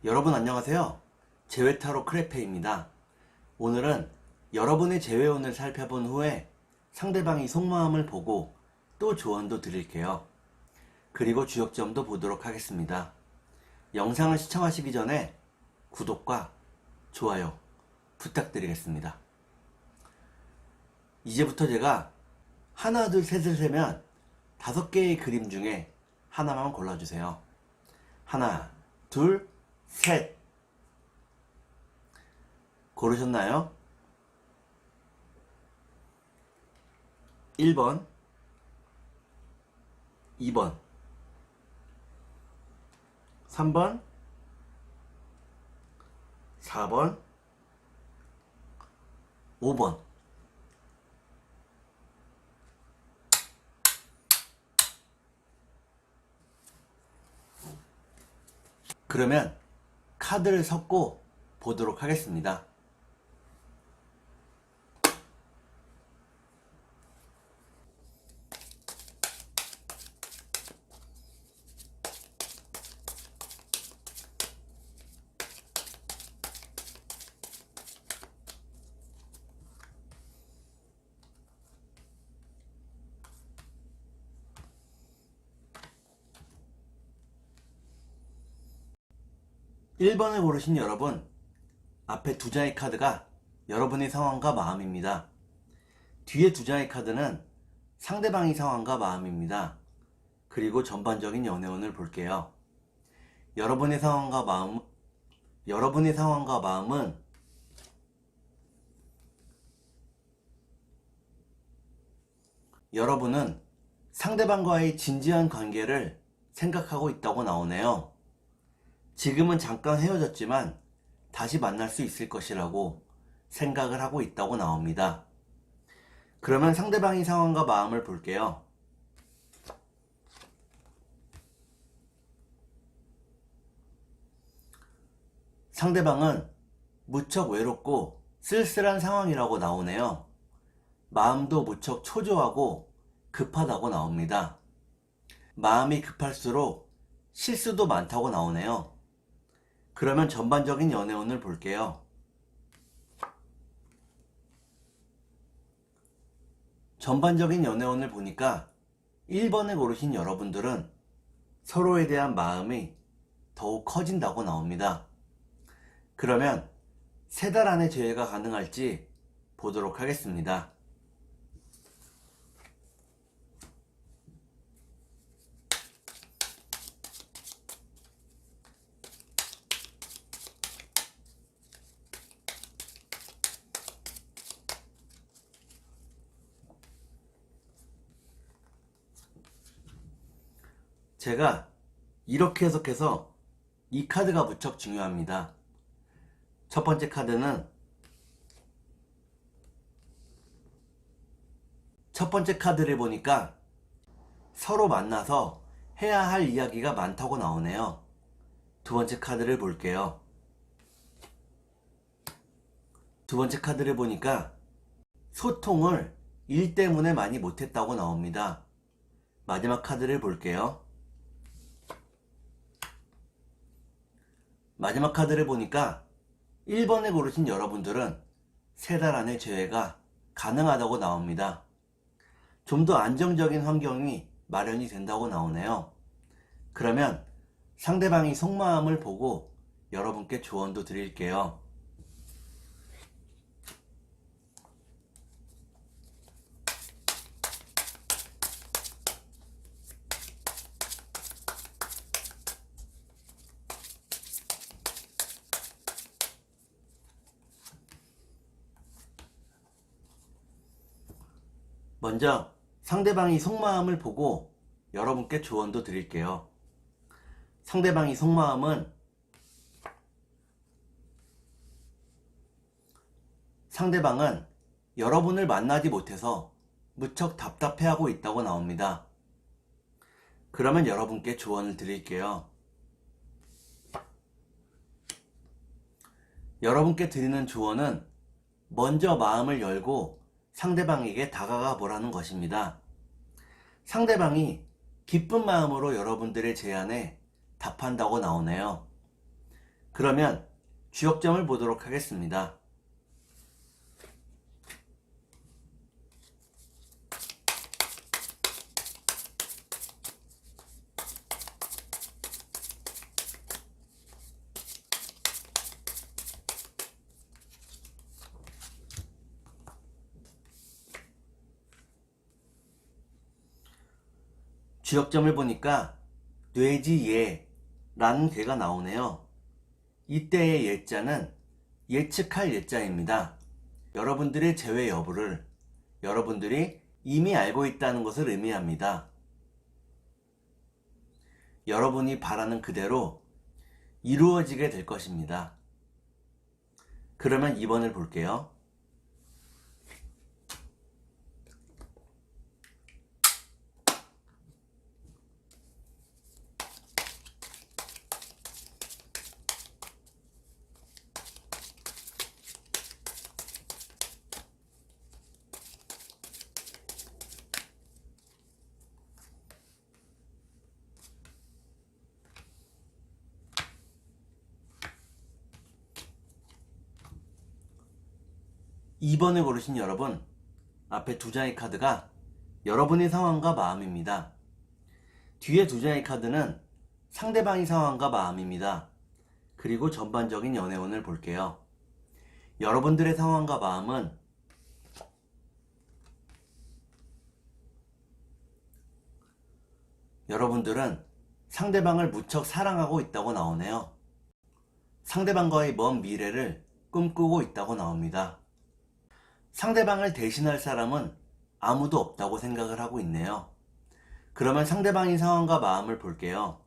여러분 안녕하세요. 재회타로 크레페입니다. 오늘은 여러분의 재회운을 살펴본 후에 상대방이 속마음을 보고 또 조언도 드릴게요. 그리고 주역점도 보도록 하겠습니다. 영상을 시청하시기 전에 구독과 좋아요 부탁드리겠습니다. 이제부터 제가 하나 둘 셋을 세면 5개의 그림 중에 하나만 골라주세요. 하나 둘 셋. 고르셨나요? 1번, 2번, 3번, 4번, 5번. 그러면 카드를 섞고 보도록 하겠습니다. (1번) 을 고르신 여러분, 앞에 2장의 카드가 여러분의 상황과 마음입니다. 뒤에 2장의 카드는 상대방의 상황과 마음입니다. 그리고 전반적인 연애운을 볼게요. 여러분의 상황과 마음은 여러분은 상대방과의 진지한 관계를 생각하고 있다고 나오네요. 지금은 잠깐 헤어졌지만 다시 만날 수 있을 것이라고 생각을 하고 있다고 나옵니다. 그러면 상대방의 상황과 마음을 볼게요. 상대방은 무척 외롭고 쓸쓸한 상황이라고 나오네요. 마음도 무척 초조하고 급하다고 나옵니다. 마음이 급할수록 실수도 많다고 나오네요. 그러면 전반적인 연애운을 볼게요. 전반적인 연애운을 보니까 1번을 고르신 여러분들은 서로에 대한 마음이 더욱 커진다고 나옵니다. 그러면 3달 안에 재회가 가능할지 보도록 하겠습니다. 제가 이렇게 해석해서 이 카드가 무척 중요합니다. 첫 번째 카드는 첫 번째 카드를 보니까 서로 만나서 해야 할 이야기가 많다고 나오네요. 두 번째 카드를 볼게요. 두 번째 카드를 보니까 소통을 일 때문에 많이 못했다고 나옵니다. 마지막 카드를 볼게요. 마지막 카드를 보니까 1번에 고르신 여러분들은 3달 안에 재회가 가능하다고 나옵니다. 좀 더 안정적인 환경이 마련이 된다고 나오네요. 그러면 상대방이 속마음을 보고 여러분께 조언도 드릴게요. 먼저 상대방이 속마음을 보고 여러분께 조언도 드릴게요. 상대방이 속마음은 상대방은 여러분을 만나지 못해서 무척 답답해하고 있다고 나옵니다. 그러면 여러분께 조언을 드릴게요. 여러분께 드리는 조언은 먼저 마음을 열고 상대방에게 다가가 보라는 것입니다. 상대방이 기쁜 마음으로 여러분들의 제안에 답한다고 나오네요. 그러면 주역점을 보도록 하겠습니다. 주역점을 보니까 뇌지예라는 괴가 나오네요. 이때의 예자는 예측할 예자입니다. 여러분들의 재회 여부를 여러분들이 이미 알고 있다는 것을 의미합니다. 여러분이 바라는 그대로 이루어지게 될 것입니다. 그러면 2번을 볼게요. 2번을 고르신 여러분, 앞에 두 장의 카드가 여러분의 상황과 마음입니다. 뒤에 두 장의 카드는 상대방의 상황과 마음입니다. 그리고 전반적인 연애운을 볼게요. 여러분들의 상황과 마음은 여러분들은 상대방을 무척 사랑하고 있다고 나오네요. 상대방과의 먼 미래를 꿈꾸고 있다고 나옵니다. 상대방을 대신할 사람은 아무도 없다고 생각을 하고 있네요. 그러면 상대방의 상황과 마음을 볼게요.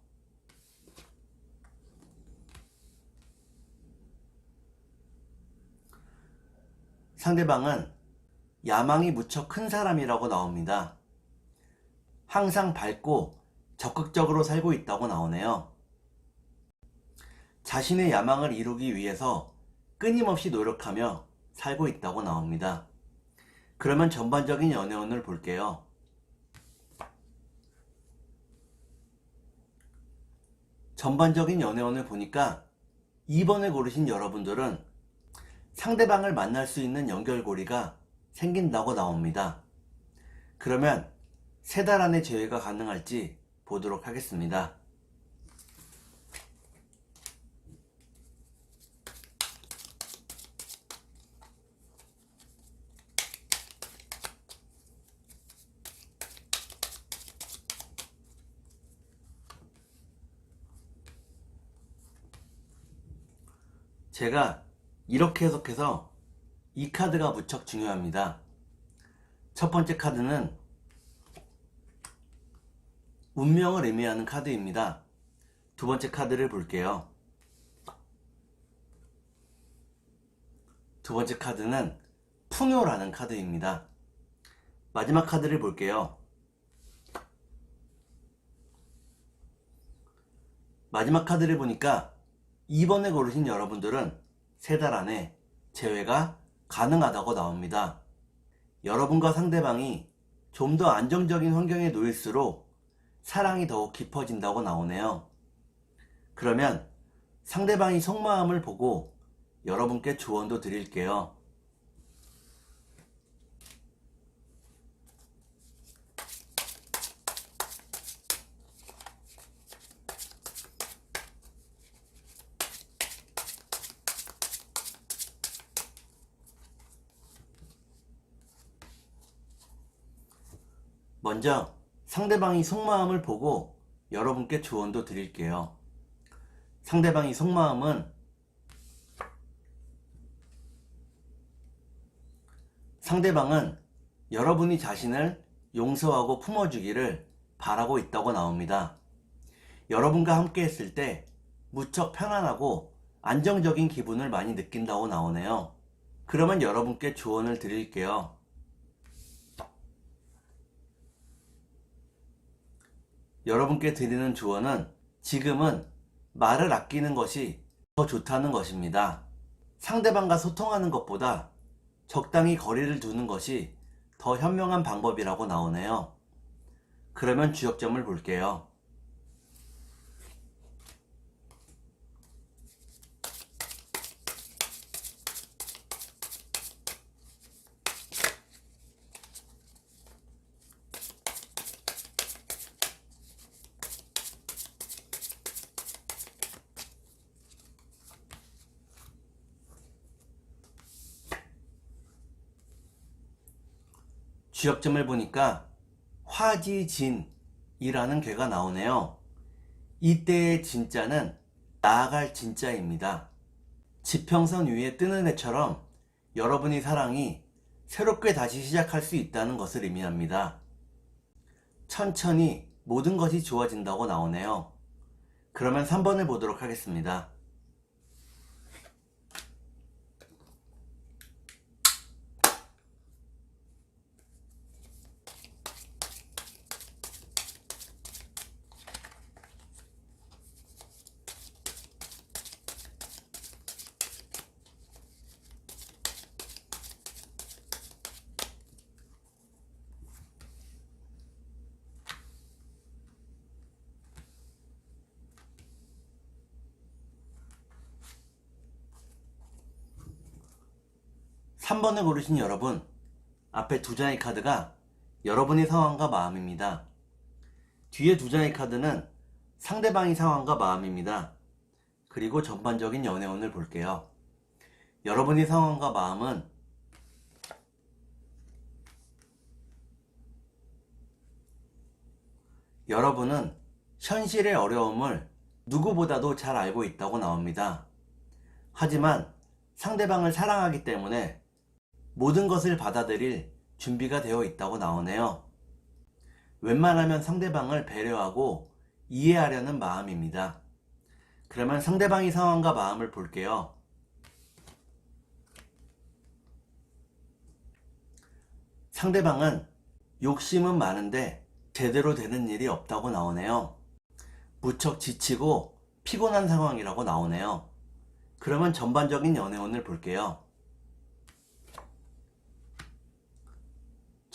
상대방은 야망이 무척 큰 사람이라고 나옵니다. 항상 밝고 적극적으로 살고 있다고 나오네요. 자신의 야망을 이루기 위해서 끊임없이 노력하며 살고 있다고 나옵니다. 그러면 전반적인 연애운을 볼게요. 전반적인 연애운을 보니까 2번을 고르신 여러분들은 상대방을 만날 수 있는 연결고리가 생긴다고 나옵니다. 그러면 3달 안에 재회가 가능할지 보도록 하겠습니다. 제가 이렇게 해석해서 이 카드가 무척 중요합니다. 첫 번째 카드는 운명을 의미하는 카드입니다. 두 번째 카드를 볼게요. 두 번째 카드는 풍요라는 카드입니다. 마지막 카드를 볼게요. 마지막 카드를 보니까 2번에 고르신 여러분들은 3달 안에 재회가 가능하다고 나옵니다. 여러분과 상대방이 좀 더 안정적인 환경에 놓일수록 사랑이 더욱 깊어진다고 나오네요. 그러면 상대방이 속마음을 보고 여러분께 조언도 드릴게요. 먼저 상대방이 속마음을 보고 여러분께 조언도 드릴게요. 상대방이 속마음은 상대방은 여러분이 자신을 용서하고 품어주기를 바라고 있다고 나옵니다. 여러분과 함께 했을 때 무척 편안하고 안정적인 기분을 많이 느낀다고 나오네요. 그러면 여러분께 조언을 드릴게요. 여러분께 드리는 조언은 지금은 말을 아끼는 것이 더 좋다는 것입니다. 상대방과 소통하는 것보다 적당히 거리를 두는 것이 더 현명한 방법이라고 나오네요. 그러면 주역점을 볼게요. 주역점을 보니까 화지진이라는 괴가 나오네요. 이때의 진자는 나아갈 진자입니다. 지평선 위에 뜨는 해처럼 여러분의 사랑이 새롭게 다시 시작할 수 있다는 것을 의미합니다. 천천히 모든 것이 좋아진다고 나오네요. 그러면 3번을 보도록 하겠습니다. 3번을 고르신 여러분, 앞에 두 장의 카드가 여러분의 상황과 마음입니다. 뒤에 두 장의 카드는 상대방의 상황과 마음입니다. 그리고 전반적인 연애운을 볼게요. 여러분의 상황과 마음은 여러분은 현실의 어려움을 누구보다도 잘 알고 있다고 나옵니다. 하지만 상대방을 사랑하기 때문에 모든 것을 받아들일 준비가 되어 있다고 나오네요. 웬만하면 상대방을 배려하고 이해하려는 마음입니다. 그러면 상대방의 상황과 마음을 볼게요. 상대방은 욕심은 많은데 제대로 되는 일이 없다고 나오네요. 무척 지치고 피곤한 상황이라고 나오네요. 그러면 전반적인 연애운을 볼게요.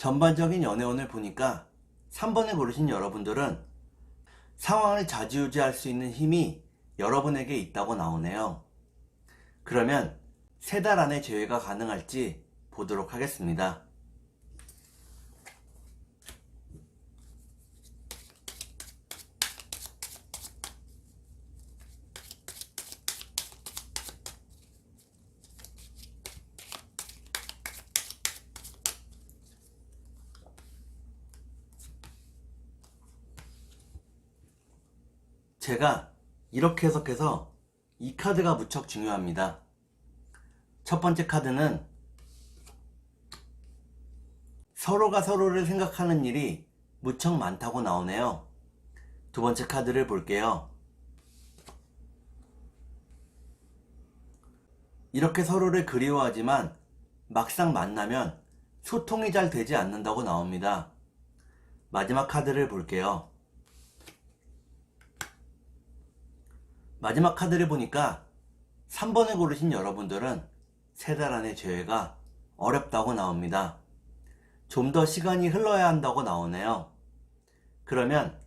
전반적인 연애운을 보니까 3번을 고르신 여러분들은 상황을 좌지우지할 수 있는 힘이 여러분에게 있다고 나오네요. 그러면 3달 안에 재회가 가능할지 보도록 하겠습니다. 제가 이렇게 해석해서 이 카드가 무척 중요합니다. 첫 번째 카드는 서로가 서로를 생각하는 일이 무척 많다고 나오네요. 두 번째 카드를 볼게요. 이렇게 서로를 그리워하지만 막상 만나면 소통이 잘 되지 않는다고 나옵니다. 마지막 카드를 볼게요. 마지막 카드를 보니까 3번을 고르신 여러분들은 3달 안의 재회가 어렵다고 나옵니다. 좀 더 시간이 흘러야 한다고 나오네요. 그러면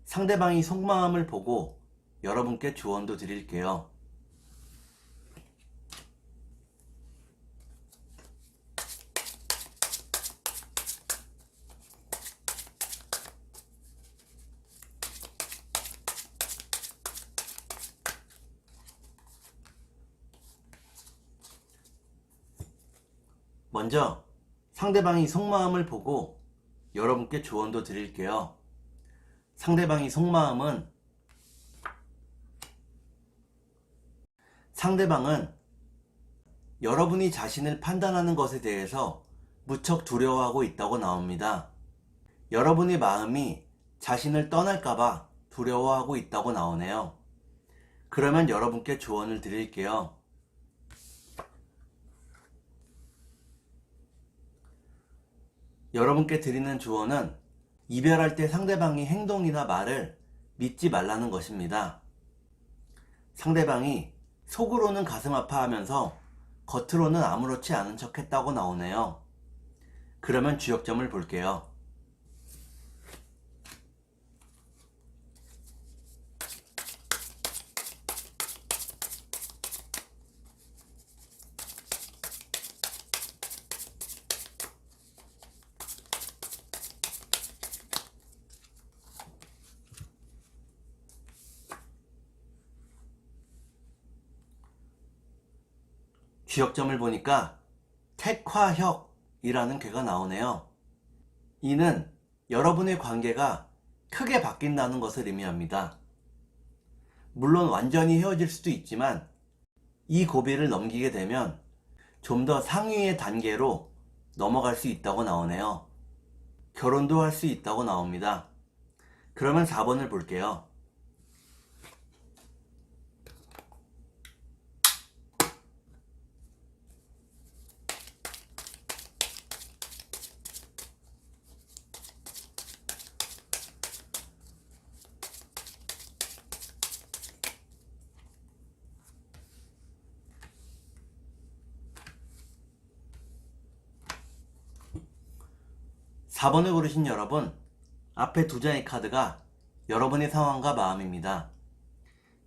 상대방이 속마음을 보고 여러분께 조언도 드릴게요. 먼저 상대방이 속마음을 보고 여러분께 조언도 드릴게요. 상대방이 속마음은 상대방은 여러분이 자신을 판단하는 것에 대해서 무척 두려워하고 있다고 나옵니다. 여러분의 마음이 자신을 떠날까봐 두려워하고 있다고 나오네요. 그러면 여러분께 조언을 드릴게요. 여러분께 드리는 조언은 이별할 때 상대방의 행동이나 말을 믿지 말라는 것입니다. 상대방이 속으로는 가슴 아파하면서 겉으로는 아무렇지 않은 척 했다고 나오네요. 그러면 주역점을 볼게요. 주역점을 보니까 택화혁이라는 괴가 나오네요. 이는 여러분의 관계가 크게 바뀐다는 것을 의미합니다. 물론 완전히 헤어질 수도 있지만 이 고비를 넘기게 되면 좀 더 상위의 단계로 넘어갈 수 있다고 나오네요. 결혼도 할 수 있다고 나옵니다. 그러면 4번을 볼게요. 4번을 고르신 여러분, 앞에 두 장의 카드가 여러분의 상황과 마음입니다.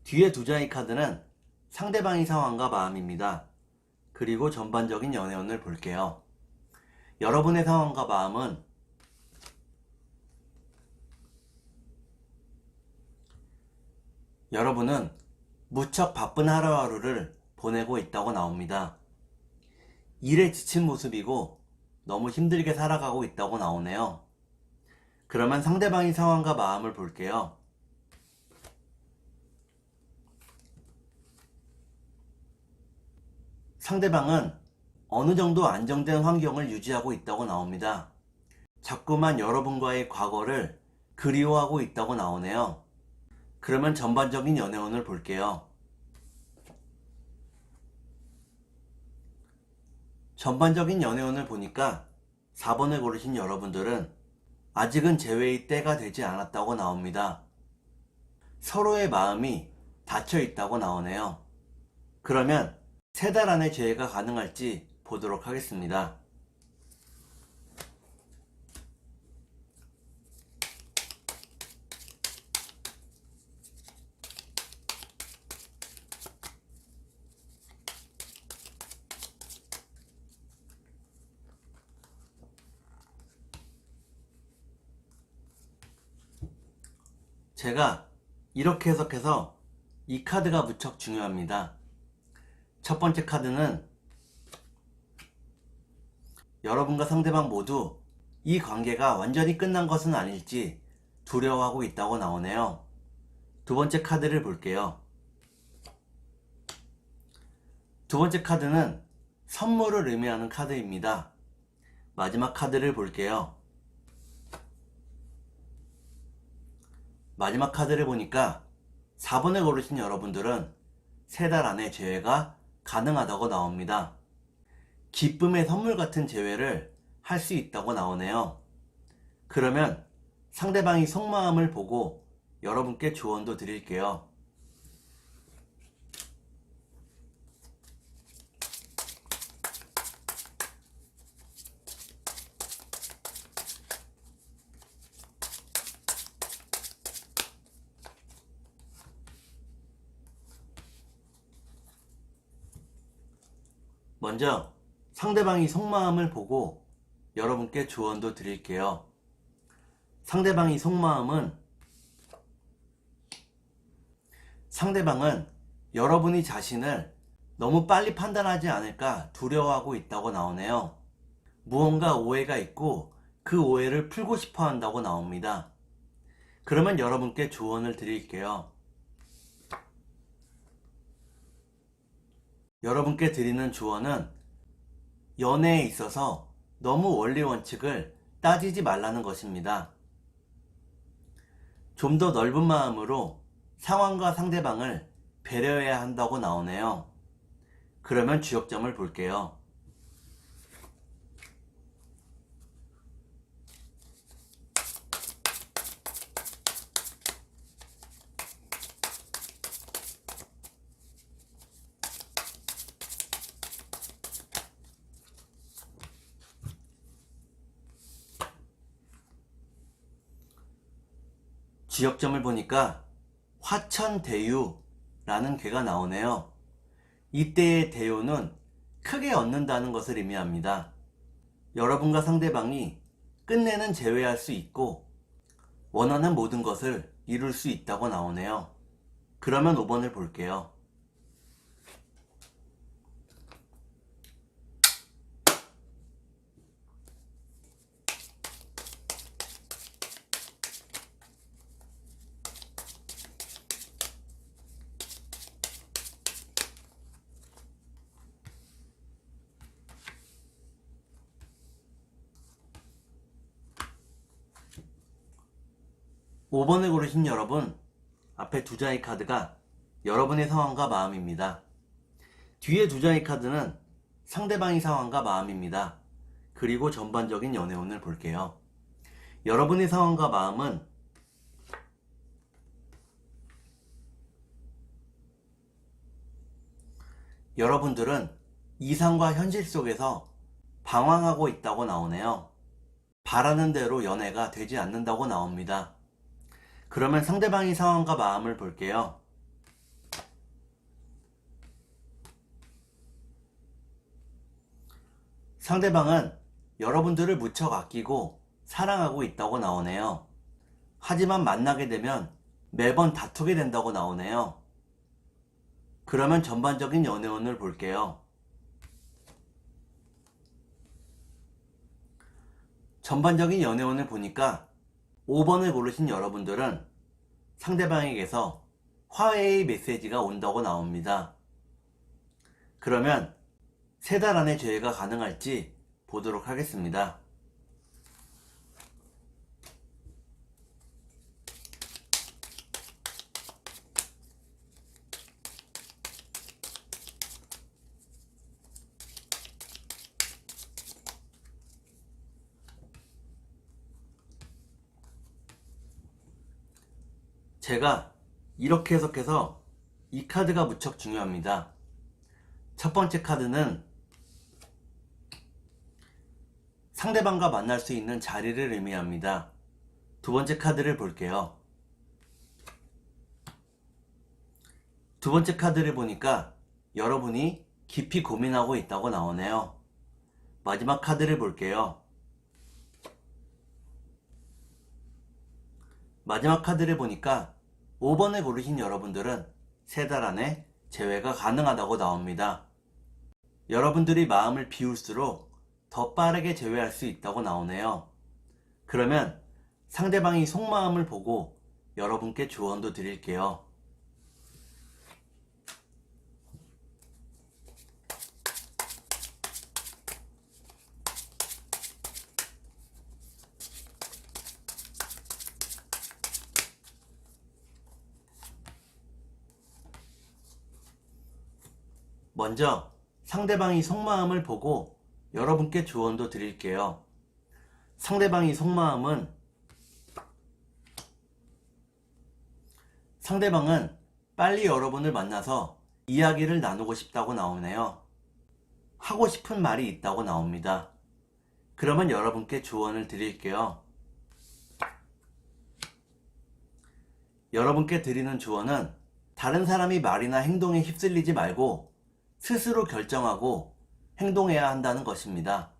뒤에 두 장의 카드는 상대방의 상황과 마음입니다. 그리고 전반적인 연애운을 볼게요. 여러분의 상황과 마음은 여러분은 무척 바쁜 하루하루를 보내고 있다고 나옵니다. 일에 지친 모습이고 너무 힘들게 살아가고 있다고 나오네요. 그러면 상대방의 상황과 마음을 볼게요. 상대방은 어느 정도 안정된 환경을 유지하고 있다고 나옵니다. 자꾸만 여러분과의 과거를 그리워하고 있다고 나오네요. 그러면 전반적인 연애운을 볼게요. 전반적인 연애운을 보니까 4번을 고르신 여러분들은 아직은 재회의 때가 되지 않았다고 나옵니다. 서로의 마음이 닫혀 있다고 나오네요. 그러면 3달 안에 재회가 가능할지 보도록 하겠습니다. 제가 이렇게 해석해서 이 카드가 무척 중요합니다. 첫 번째 카드는 여러분과 상대방 모두 이 관계가 완전히 끝난 것은 아닐지 두려워하고 있다고 나오네요. 두 번째 카드를 볼게요. 두 번째 카드는 선물을 의미하는 카드입니다. 마지막 카드를 볼게요. 마지막 카드를 보니까 4번을 고르신 여러분들은 3달 안에 재회가 가능하다고 나옵니다. 기쁨의 선물 같은 재회를 할 수 있다고 나오네요. 그러면 상대방이 속마음을 보고 여러분께 조언도 드릴게요. 먼저 상대방이 속마음을 보고 여러분께 조언도 드릴게요. 상대방의 속마음은 상대방은 여러분이 자신을 너무 빨리 판단하지 않을까 두려워하고 있다고 나오네요. 무언가 오해가 있고 그 오해를 풀고 싶어 한다고 나옵니다. 그러면 여러분께 조언을 드릴게요. 여러분께 드리는 조언은 연애에 있어서 너무 원리 원칙을 따지지 말라는 것입니다. 좀 더 넓은 마음으로 상황과 상대방을 배려해야 한다고 나오네요. 그러면 주역점을 볼게요. 지역점을 보니까 화천대유라는 괴가 나오네요. 이때의 대유는 크게 얻는다는 것을 의미합니다. 여러분과 상대방이 끝내는 재회할 수 있고 원하는 모든 것을 이룰 수 있다고 나오네요. 그러면 5번을 볼게요. 5번을 고르신 여러분, 앞에 두 장의 카드가 여러분의 상황과 마음입니다. 뒤에 두 장의 카드는 상대방의 상황과 마음입니다. 그리고 전반적인 연애운을 볼게요. 여러분의 상황과 마음은 여러분들은 이상과 현실 속에서 방황하고 있다고 나오네요. 바라는 대로 연애가 되지 않는다고 나옵니다. 그러면 상대방의 상황과 마음을 볼게요. 상대방은 여러분들을 무척 아끼고 사랑하고 있다고 나오네요. 하지만 만나게 되면 매번 다투게 된다고 나오네요. 그러면 전반적인 연애운을 볼게요. 전반적인 연애운을 보니까 5번을 고르신 여러분들은 상대방에게서 화해의 메시지가 온다고 나옵니다. 그러면 3달 안에 재회가 가능할지 보도록 하겠습니다. 제가 이렇게 해석해서 이 카드가 무척 중요합니다. 첫 번째 카드는 상대방과 만날 수 있는 자리를 의미합니다. 두 번째 카드를 볼게요. 두 번째 카드를 보니까 여러분이 깊이 고민하고 있다고 나오네요. 마지막 카드를 볼게요. 마지막 카드를 보니까 5번을 고르신 여러분들은 3달 안에 재회가 가능하다고 나옵니다. 여러분들이 마음을 비울수록 더 빠르게 재회할 수 있다고 나오네요. 그러면 상대방이 속마음을 보고 여러분께 조언도 드릴게요. 먼저 상대방이 속마음을 보고 여러분께 조언도 드릴게요. 상대방이 속마음은 상대방은 빨리 여러분을 만나서 이야기를 나누고 싶다고 나오네요. 하고 싶은 말이 있다고 나옵니다. 그러면 여러분께 조언을 드릴게요. 여러분께 드리는 조언은 다른 사람이 말이나 행동에 휩쓸리지 말고 스스로 결정하고 행동해야 한다는 것입니다.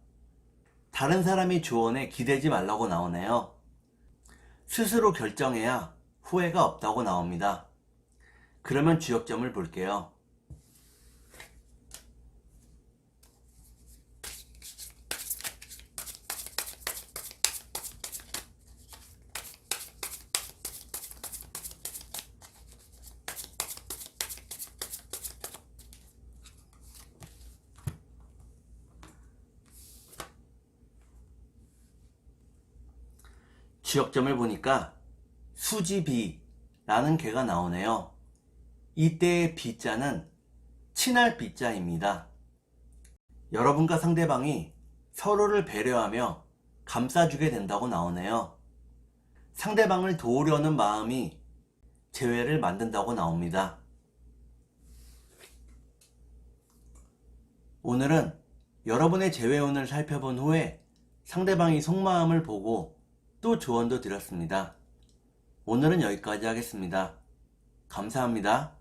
다른 사람이 조언에 기대지 말라고 나오네요. 스스로 결정해야 후회가 없다고 나옵니다. 그러면 주역점을 볼게요. 주역점을 보니까 수지비라는 개가 나오네요. 이때의 비자는 친할 비자입니다. 여러분과 상대방이 서로를 배려하며 감싸주게 된다고 나오네요. 상대방을 도우려는 마음이 재회를 만든다고 나옵니다. 오늘은 여러분의 재회운을 살펴본 후에 상대방이 속마음을 보고 또 조언도 드렸습니다. 오늘은 여기까지 하겠습니다. 감사합니다.